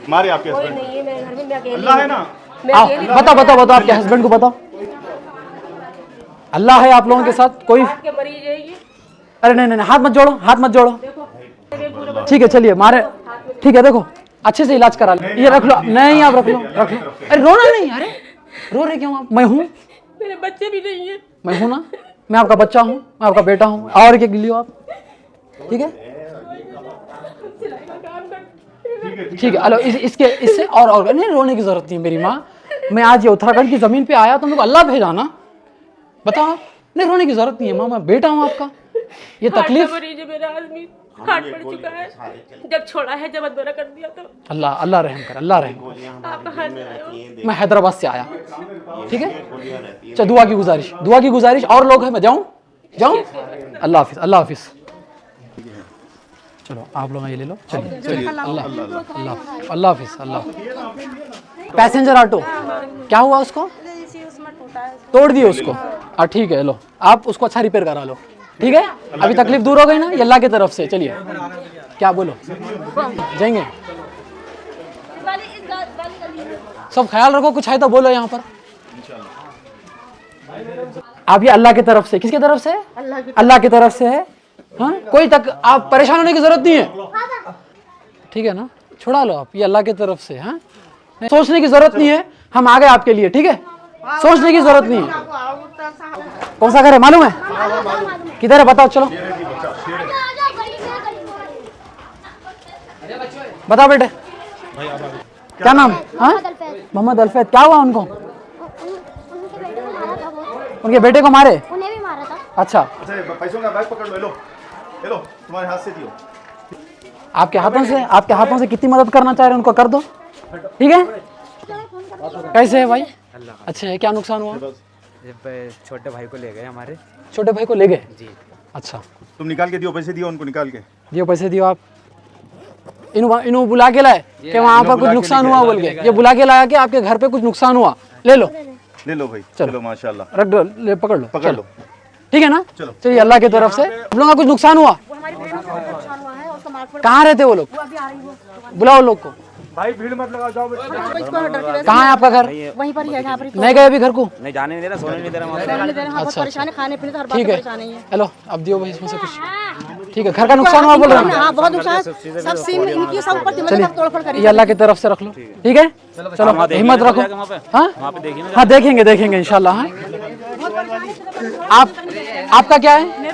मारे आपके कोई हस्बैंड? नहीं है मेरे घर में, मैं अकेली अल्लाह है ना? बताओ आपके हस्बैंड को बताओ। अल्लाह है आप लोगों के साथ? कोई के मरीज है ये। अरे नहीं, हाथ मत जोड़ो, हाथ मत जोड़ो। ठीक है चलिए, मारे ठीक है, देखो अच्छे से इलाज करा लो। ये रख लो, नहीं आप रख लो। अरे रोना नहीं, अरे रो रहे क्यों आप? मैं हूँ, मेरे बच्चे भी नहीं है। मैं हूँ ना, मैं आपका बच्चा हूँ, मैं आपका बेटा हूँ। और क्या गिल्ली हो आप? ठीक है ठीक है। हेलो, इससे और नहीं रोने की जरूरत नहीं मेरी माँ। मैं आज ये उत्तराखंड की जमीन पे आया तो मेरे को अल्लाह भेजा ना। बताओ, नहीं रोने की जरूरत नहीं है माँ, मैं बेटा हूँ आपका। ये तकलीफ मरीज है मेरा आदमी, हार्ट पड़ चुका है। जब छोड़ा है, जब अधूरा कर दिया तो अल्लाह रहम कर, अल्लाह रहम। आप कहाँ से आए हो? मैं हैदराबाद से आया। ठीक है, चलो दुआ की गुजारिश। और लोग हैं, मैं जाऊँ? अल्लाह हाफिज, अल्लाह हाफिज। चलो आप लोग ये ले लो, चलिए। अल्लाह हाफिज, अल्लाह। पैसेंजर ऑटो क्या हुआ उसको? तोड़ दिए उसको? हाँ ठीक है, लो आप उसको अच्छा रिपेयर करा लो। ठीक है, अभी तकलीफ दूर हो गई ना, ये अल्लाह की तरफ से। चलिए, क्या बोलो, जाएंगे? सब ख्याल रखो, कुछ है तो बोलो यहाँ पर। आप ये अल्लाह की तरफ से, किसकी तरफ से? अल्लाह की तरफ से है। हाँ, कोई तक आप परेशान होने की जरूरत नहीं है। ठीक है ना, छुड़ा लो आप, ये अल्लाह की तरफ से। हाँ, सोचने की जरूरत नहीं है, हम आ गए आपके लिए। ठीक है, सोचने की जरूरत नहीं है। कौन सा घर है मालूम है? किधर है बताओ, चलो बताओ बेटे, क्या नाम? हाँ, मोहम्मद अल्फैद। क्या हुआ उनको? उनके बेटे को मारे? उन्हें भी मारा था। अच्छा, पैसों का बैग पकड़ लो, लो तुम्हारे हाथ से दियो। आपके हाथों से कितनी मदद करना चाह रहे हैं उनको कर दो। ठीक है, कैसे है भाई? अच्छा है, क्या नुकसान हुआ? छोटे भाई को ले गए हमारे। छोटे भाई को ले गए जी? अच्छा, तुम निकाल के दियो, पैसे दियो उनको, निकाल के दियो पैसे दियो आप। इन्हों बुला के लाए कि वहाँ पर कुछ नुकसान हुआ बोल के? ये बुला के लाया कि आपके घर पे कुछ नुकसान हुआ? ले लो भाई, चलो माशाल्लाह, रख दो, ले पकड़ लो। ठीक है ना, चलो चलिए, अल्लाह की तरफ से। हम लोगों का कुछ नुकसान हुआ? कहाँ रहते वो लोग? बुलाओ लोग को। भाई भीड़ मत लगाओ, जाओ। कहाँ है आपका घर? वहीं पर ही है जहाँ पर। नहीं गए अभी घर को? नहीं जाने नहीं दे रहा, सोने नहीं दे रहा। अच्छा, परेशान है, खाने पीने से हर बात ठीक से है, परेशान है ये। हेलो अब दियो भाई इसमें से कुछ। ठीक है, घर का नुकसान हुआ बोल रहे हैं? हाँ, बहुत नुकसान, सब सीम इनकी सब ऊपर थी, सब तोड़फोड़ करी। ये अल्लाह की तरफ से रख लो। ठीक है, चलो हिम्मत रखो। हाँ देखेंगे इंशाल्लाह। हाँ, आपका क्या है?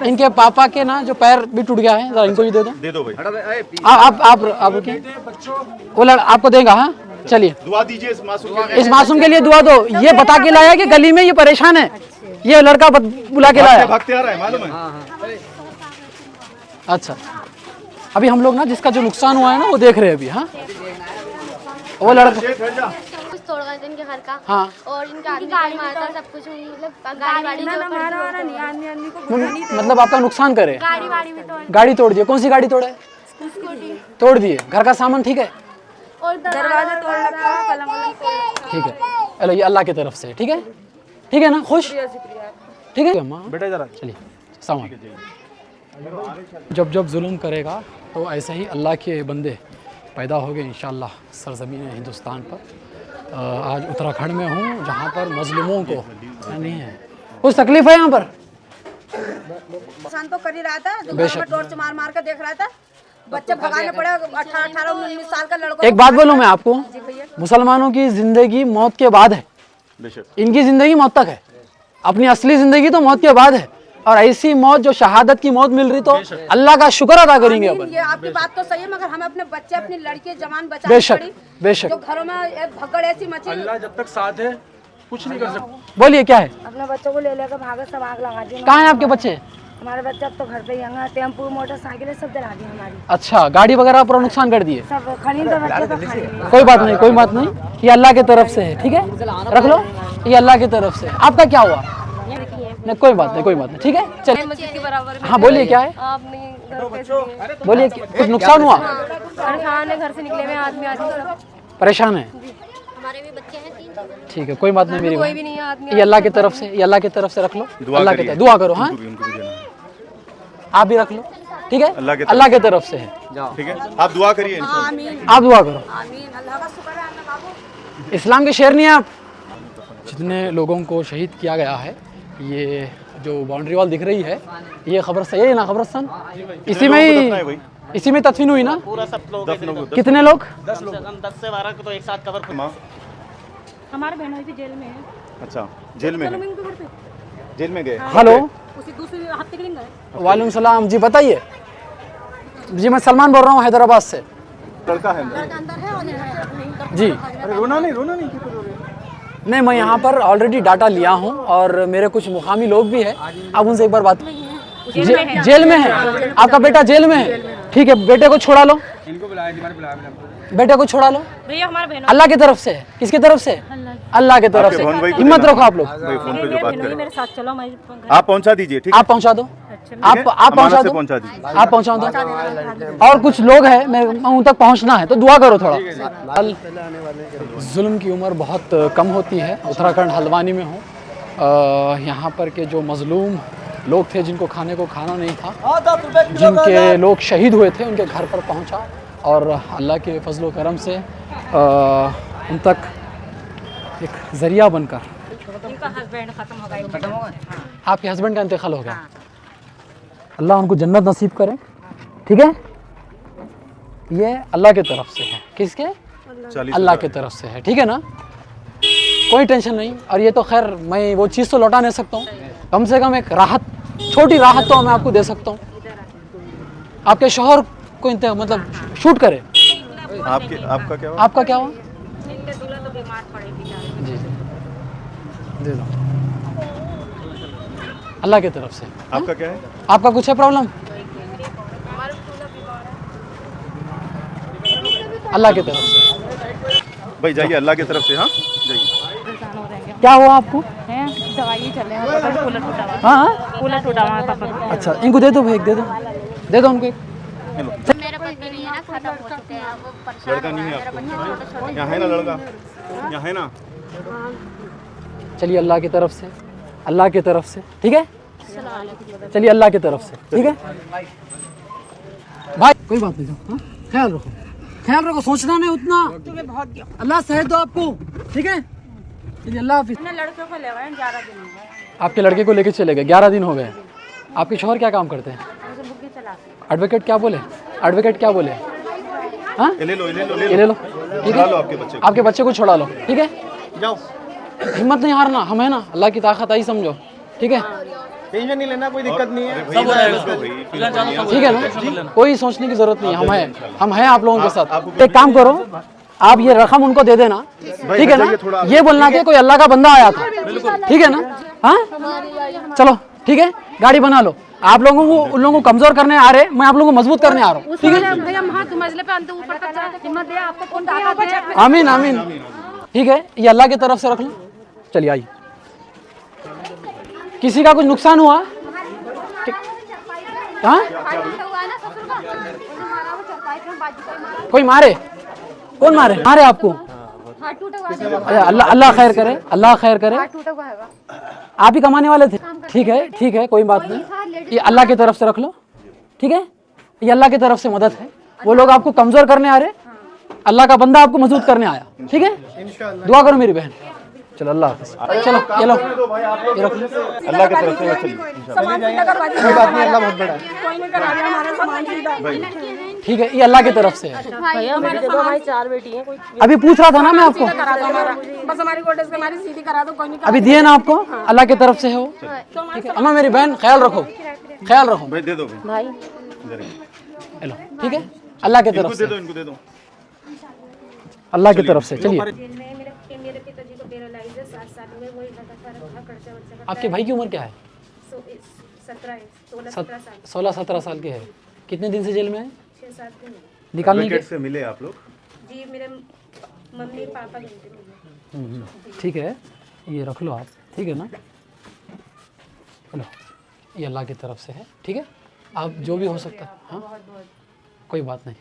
इनके पापा के ना जो पैर भी टूट गया है, जरा इनको भी दे दो भाई। आप रुकिए, वो आपको देगा। हाँ चलिए, दुआ दीजिए इस मासूम के लिए दुआ दो। ये बता के लाया कि गली में ये परेशान है, ये लड़का बुला के लाया। भागते आ रहा है, मालूम है? अच्छा, अभी हम लोग ना जिसका जो नुकसान हुआ है ना वो देख रहे हैं अभी। हाँ, वो लड़का कुछ तोड़ गए थे इनके घर का। हाँ, और इनका गाड़ी मारा था, सब कुछ मतलब गाड़ी मतलब आपका नुकसान करे? गाड़ी तोड़ दिए? कौन सी गाड़ी तोड़े? तोड़ दिए। घर का सामान ठीक है? और दरवाजा तोड़ रखा है, पलंग तोड़। ठीक है, चलो ये अल्लाह की तरफ से। ठीक है, ठीक है ना, खुश? ठीक है माँ, बेटा जरा चलिए सामान। जब जुल्म करेगा तो ऐसे ही अल्लाह के बंदे पैदा हो गए इंशाअल्लाह सरज़मीन हिंदुस्तान पर। आज उत्तराखंड में हूँ जहाँ पर मजलूमों को नहीं है कुछ तकलीफ है। यहाँ पर नुकसान तो कर ही रहा था, दुकान में टॉर्च मार के देख रहा था, बच्चे भगाने पड़े। 18-19 साल का लड़का। एक बात बोलूँ मैं आपको, मुसलमानों की जिंदगी मौत के बाद है, इनकी जिंदगी मौत तक है। अपनी असली जिंदगी तो मौत के बाद है, और ऐसी मौत जो शहादत की मौत मिल रही तो अल्लाह का शुक्र अदा करेंगे अपन। ये आपकी बात तो सही है, मगर हमें अपने बच्चे, अपनी लड़की जवान बचा। बेशक जो घरों में भगड़ ऐसी मची। अल्लाह जब तक साथ है कुछ नहीं कर सकता। बोलिए क्या है? अपने बच्चों को ले लेकर भागे, सब आग लगा दी। कहाँ है आपके बच्चे? हमारे बच्चे अब तो घर पे ही हैं, टेम्पो मोटरसाइकिल सब जला दी हमारी। अच्छा, गाड़ी वगैरह पूरा नुकसान कर दिए? सब खड़ी तो बच्चे तो खड़ी। कोई बात नहीं, ये अल्लाह की तरफ से है। ठीक है, रख लो, ये अल्लाह की तरफ से। आपका क्या हुआ? नहीं कोई बात नहीं, ठीक है चलिए। हाँ बोलिए क्या है? बोलिए, कुछ नुकसान हुआ? घर से निकले हुए आदमी परेशान है? हमारे भी बच्चे हैं 3। ठीक है, कोई बात नहीं मेरी कोई भी नहीं है आदमी। ये अल्लाह की तरफ से, ये अल्लाह की तरफ से रख लो। अल्लाह की तरफ दुआ करो। हाँ, आप भी रख लो। ठीक है, अल्लाह अल्लाह की तरफ से है। ठीक है, आप दुआ करिए इंशाल्लाह। आमीन आप दुआ करो। आमीन। अल्लाह का शुक्र है अल्लाह बाबू। इस्लाम के शेर नहीं है आप। जितने लोगों को शहीद किया गया है, ये जो बाउंड्री वॉल दिख रही है, ये कब्रिस्तान, ये ना कब्रिस्तान, इसी में ही, इसी में तदफीन हुई ना। पूरा सब लोग कितने लोग? 10 से 12 को तो एक साथ कवर। माँ, हमारे बहनों की जेल में है। अच्छा जेल में है? जेल में गए? हेलो, उसी दूसरे हफ्ते के दिन गए। वालेकुम सलाम जी, बताइए जी। मैं सलमान बोल रहा हूँ हैदराबाद से लड़का है जी। अरे रोना नहीं, रोना नहीं, क्यों रो रहे हैं? नहीं, मैं यहाँ पर ऑलरेडी डाटा लिया हूँ और मेरे कुछ मुकामी लोग भी हैं। आप उनसे एक बार बात। जेल में है आपका बेटा, जेल में है। ठीक है, बेटे को छोड़ा लो, इनको बुलाया, बुलाया बेटे को छोड़ा लो। भैया हमारे बहनों अल्लाह की तरफ से है। किसकी तरफ से? अल्लाह की तरफ आपके से। बहन भाई को हिम्मत देना। रखो आप लोग, भाई फोन पे जो बात करें, मेरे साथ चलो, मैं आप पहुंचा दीजिए। ठीक है, आप पहुँचा दो, आप अमानत पहुँचा से दो, पहुंचा दीजिए। आप पहुँचा दो। और कुछ लोग हैं, मैं उन तक पहुँचना है, तो दुआ करो थोड़ा। जुल्म की उम्र बहुत कम होती है। उत्तराखंड हल्द्वानी में हूँ। यहाँ पर के जो मजलूम लोग थे, जिनको खाने को खाना नहीं था, जिनके लोग शहीद हुए थे, उनके घर पर पहुँचा और अल्लाह के फजल करम से उन तक एक ज़रिया बनकर। इनका हस्बैंड खत्म हो गया। आपके हस्बैंड का इंतकाल हो गया, अल्लाह उनको जन्नत नसीब करे। ठीक है, ये अल्लाह की तरफ से है। किसके? अल्लाह की तरफ से है। ठीक है ना, कोई टेंशन नहीं। और ये तो खैर मैं वो चीज़ तो लौटा नहीं सकता हूँ, कम से कम एक राहत, छोटी राहत तो मैं आपको दे सकता हूँ। आपके शौहर को मतलब शूट करे। आपके, आपका क्या हुआ? आपका क्या हुआ? इनके दूल्हा तो बीमार पड़े थे। जी दे दो, अल्लाह की तरफ से। आपका क्या है? आपका कुछ है प्रॉब्लम? अल्लाह की तरफ से भाई जाइए, अल्लाह की तरफ से। हाँ जाइए। क्या हुआ आपको? दवाई चल रहे हैं, कूलर टूटा हुआ। हाँ हाँ, कूलर टूटा हुआ है पापा का। अच्छा, इनको दे दो भाई, दे दो, दे दो उनको एक। मेरे पति नहीं है ना, खत्म हो चुके हैं, वो परेशान लड़का नहीं है मेरा आपको? बच्चा छोटे-छोटे। यहाँ है ना लड़का? यहाँ है ना? चलिए अल्लाह की तरफ से, अल्लाह की तरफ से। ठीक है, चलिए अल्लाह की तरफ से। ठीक है भाई, कोई बात नहीं। हाँ? ख्याल रखो, ख्याल रखो, सोचना नहीं उतना। अल्लाह सेहत दो आपको। ठीक है, चलिए अल्लाह हाफिज़। लड़के को ले गए 11 दिन हो गए। आपके लड़के को लेके चले गए, 11 दिन हो गए। आपके शौहर क्या काम करते हैं? एडवोकेट क्या बोले? एडवोकेट क्या बोले? हाँ, ले लो, ले लो, ये ले लो। ठीक छुड़ा है, लो आपके बच्चे को। आपके बच्चे को छोड़ा लो। ठीक है, जाओ, हिम्मत नहीं हारना, हम है ना, अल्लाह की ताकत आई समझो। ठीक है, टेंशन नहीं लेना, कोई दिक्कत नहीं है। ठीक है ना, कोई सोचने की जरूरत नहीं है। हम हैं आप लोगों के साथ। एक काम करो, आप ये रकम उनको दे देना। ठीक है ना, ये बोलना कि कोई अल्लाह का बंदा आया था। ठीक है ना? हाँ चलो, ठीक है, गाड़ी बना लो। आप लोगों को, उन लोगों को कमजोर करने आ रहे, मैं आप लोगों को मजबूत करने आ रहा हूँ। ठीक है, आमीन आमीन। ठीक है, ये अल्लाह की तरफ से रख लो। चलिए आइए। किसी का कुछ नुकसान हुआ? हाँ, कोई मारे? कौन मारे? मारे आपको? अल्लाह, अल्लाह खैर करे, अल्लाह खैर करे। आप ही कमाने वाले थे? ठीक है, ठीक है, कोई बात नहीं। ये अल्लाह की तरफ से रख लो। ठीक है, ये अल्लाह की तरफ से मदद है। वो लोग आपको कमजोर करने आ रहे, अल्लाह का बंदा आपको मजबूत करने आया। ठीक है, दुआ करो मेरी बहन। चलो अल्लाह हाफिज़। चलो ये लो, ये रख लो। अल्लाह की तरफ से चलिए। सामान सीधा करवा दीजिए। कोई बात नहीं, अल्लाह बहुत बड़ा है। कोई नहीं करा दिया हमारा सामान सीधा। ठीक है, ये अल्लाह की तरफ से है। भैया हमारे हमारी 4 बेटी हैं। कोई अभी पूछ रहा था ना मैं आपको, करा दो हमारा, बस हमारी कोटेज से हमारी सीधी करा दो। कोई नहीं अभी दिए ना आपको, अल्लाह की तरफ से है वो। ठीक है, अम्मा मेरी बहन, ख्याल रखो, ख्याल रखो। भाई दे दो भाई, हेलो, ठीक है, अल्लाह की तरफ इनको दे से, दो, इनको दे दो। अल्लाह की तरफ से। चलिए, मेरे पिताजी को पैरालाइज है 7 साल हुए, वही लगातार खर्चा वर्चा आपके भाई की उम्र क्या है? 16-17 साल। 16-17 साल के है। कितने दिन से जेल में है? 6-7 दिन। निकालने के? एडवोकेट से मिले आप लोग? जी मेरे मम्मी पापा गए थे मिलने। ठीक है, ये रख लो आप। ठीक है ना, लो, ये अल्लाह की तरफ से है। ठीक है, आप जो भी हो सकता है। हाँ, कोई बात नहीं।